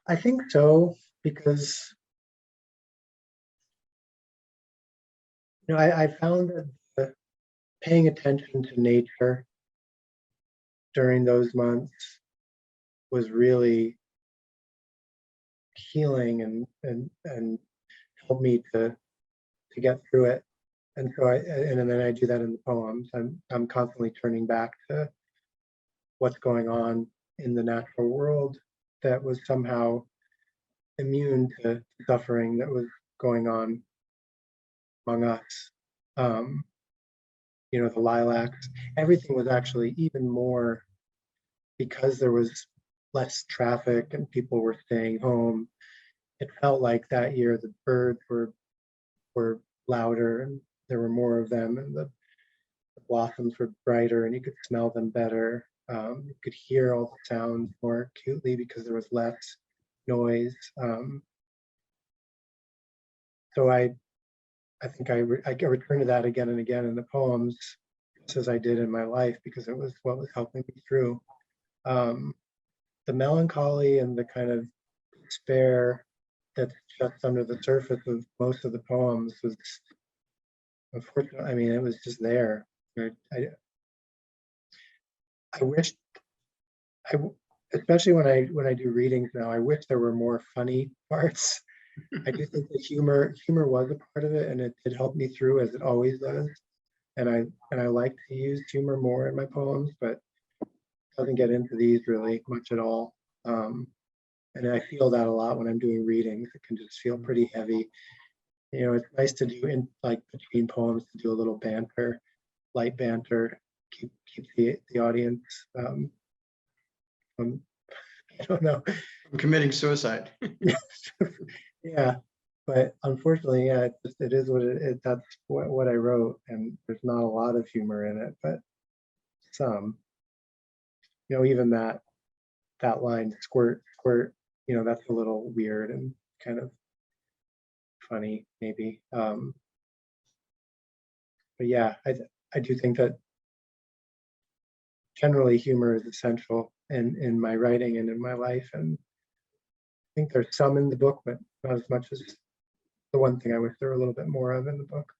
I think so, because I found that paying attention to nature during those months was really healing and helped me to get through it. And so and then I do that in the poems. I'm constantly turning back to what's going on in the natural world that was somehow immune to suffering that was going on among us. The lilacs, everything was actually even more, because there was less traffic and people were staying home. It felt like that year the birds were louder and there were more of them, and the blossoms were brighter and you could smell them better. You could hear all the sounds more acutely because there was less noise. So I think I return to that again and again in the poems, just as I did in my life, because it was what was helping me through. The melancholy and the kind of despair that's just under the surface of most of the poems was, unfortunately, I mean, it was just there. I wish, especially when I do readings now, I wish there were more funny parts. I do think that humor was a part of it, and it did help me through, as it always does. And I like to use humor more in my poems, but it doesn't get into these really much at all. And I feel that a lot when I'm doing readings. It can just feel pretty heavy. It's nice to do like between poems, to do a little banter, light banter, keep the audience from, I don't know, I'm committing suicide. Yeah, but unfortunately, yeah, it is what it is. That's what I wrote, and there's not a lot of humor in it, but some. Even that line, squirt, squirt, that's a little weird and kind of funny, maybe. But yeah, I do think that generally humor is essential in my writing and in my life, and I think there's some in the book, but not as much as the one thing I wish there were a little bit more of in the book.